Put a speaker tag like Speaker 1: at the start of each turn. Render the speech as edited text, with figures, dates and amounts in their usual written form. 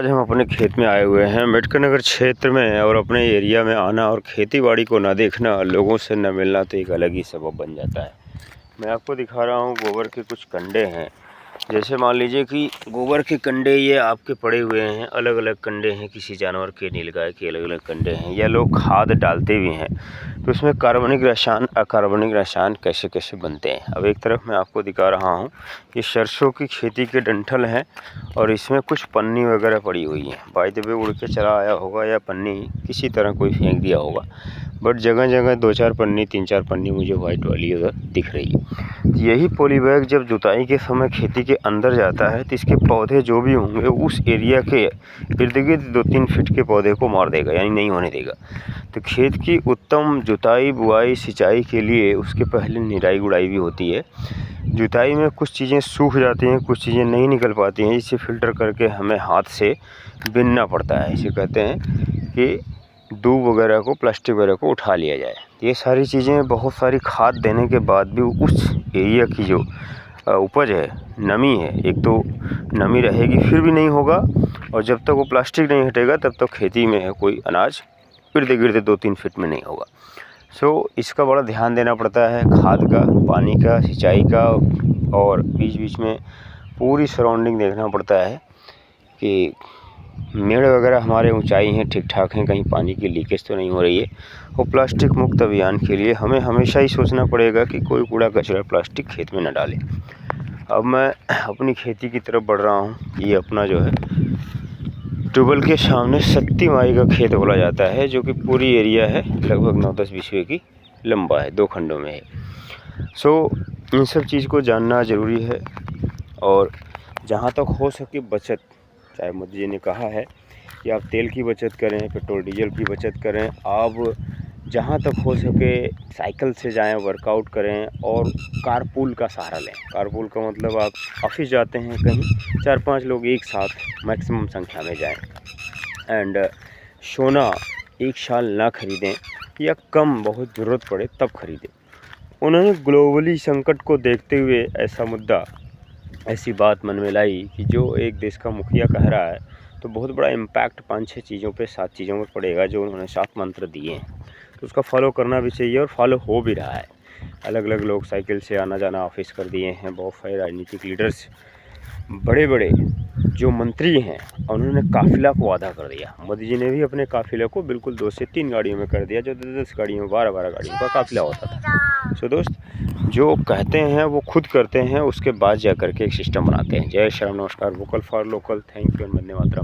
Speaker 1: आज हम अपने खेत में आए हुए हैं। अम्बेडकर नगर क्षेत्र में और अपने एरिया में आना और खेतीबाड़ी को ना देखना, लोगों से न मिलना तो एक अलग ही सबब बन जाता है। मैं आपको दिखा रहा हूँ गोबर के कुछ कंडे हैं। जैसे मान लीजिए कि गोबर के कंडे ये आपके पड़े हुए हैं, अलग अलग कंडे हैं, किसी जानवर के, नीलगाय के अलग अलग कंडे हैं, या लोग खाद डालते भी हैं। तो इसमें कार्बनिक रसायन, अकार्बनिक रसायन कैसे कैसे बनते हैं। अब एक तरफ मैं आपको दिखा रहा हूँ, ये सरसों की खेती के डंठल हैं और इसमें कुछ पन्नी वगैरह पड़ी हुई है। बाय द वे उड़ के चला आया होगा या पन्नी किसी तरह कोई फेंक दिया होगा, बट जगह जगह 2-4 पन्नी, 3-4 पन्नी मुझे वाइट वाली उधर दिख रही है। यही पॉली बैग जब जुताई के समय खेती के अंदर जाता है तो इसके पौधे जो भी होंगे उस एरिया के इर्द गिर्द 2-3 फीट के पौधे को मार देगा, यानी नहीं होने देगा। तो खेत की उत्तम जुताई, बुआई, सिंचाई के लिए उसके पहले निराई गुड़ाई भी होती है। जुताई में कुछ चीज़ें सूख जाती हैं, कुछ चीज़ें नहीं निकल पाती हैं, इसे फ़िल्टर करके हमें हाथ से बिनना पड़ता है। इसे कहते हैं कि दूब वगैरह को, प्लास्टिक वगैरह को उठा लिया जाए। ये सारी चीज़ें बहुत सारी खाद देने के बाद भी उस एरिया की जो उपज है, नमी है, एक तो नमी रहेगी फिर भी नहीं होगा, और जब तक वो प्लास्टिक नहीं हटेगा तब तक खेती में कोई अनाज इर्द गिर्द 2-3 फीट में नहीं होगा। इसका बड़ा ध्यान देना पड़ता है, खाद का, पानी का, सिंचाई का, और बीच बीच में पूरी सराउंडिंग देखना पड़ता है कि मेड़ वगैरह हमारे ऊंचाई हैं, ठीक ठाक हैं, कहीं पानी की लीकेज तो नहीं हो रही है। और प्लास्टिक मुक्त अभियान के लिए हमें हमेशा ही सोचना पड़ेगा कि कोई कूड़ा कचरा प्लास्टिक खेत में न डालें। अब मैं अपनी खेती की तरफ बढ़ रहा हूँ। ये अपना जो है ट्यूबवेल के सामने सत्ती माई का खेत बोला जाता है, जो कि पूरी एरिया है, लगभग 9-10 बीसवे की लंबा है, 2 खंडों में है। इन सब चीज़ को जानना ज़रूरी है, और जहाँ तक हो सके बचत, चाहे मोदी जी ने कहा है कि आप तेल की बचत करें, पेट्रोल डीजल की बचत करें, आप जहाँ तक हो सके साइकिल से जाएं, वर्कआउट करें, और कारपूल का सहारा लें। कारपूल का मतलब आप ऑफिस जाते हैं कहीं, 4-5 लोग एक साथ मैक्सिमम संख्या में जाएं। एंड सोना एक साल ना ख़रीदें, या कम बहुत ज़रूरत पड़े तब ख़रीदें। उन्होंने ग्लोबली संकट को देखते हुए ऐसी बात मन में लाई कि जो एक देश का मुखिया कह रहा है तो बहुत बड़ा इम्पैक्ट 5-6 चीज़ों पे, 7 चीज़ों में पड़ेगा, जो उन्होंने 7 मंत्र दिए हैं। तो उसका फॉलो करना भी चाहिए, और फॉलो हो भी रहा है। अलग अलग लोग साइकिल से आना जाना ऑफिस कर दिए हैं। बहुत सारे राजनीतिक लीडर्स, बड़े बड़े जो मंत्री हैं, उन्होंने काफ़िला को आधा कर दिया। मोदी जी ने भी अपने काफ़िले को बिल्कुल 2 से 3 गाड़ियों में कर दिया, जो 10-10 गाड़ियों, 12-12 गाड़ियों का काफ़िला होता था। दोस्त, जो कहते हैं वो खुद करते हैं, उसके बाद जा करके एक सिस्टम बनाते हैं। जय श्री राम, नमस्कार। Vocal for local. Thank you, Vande Mataram.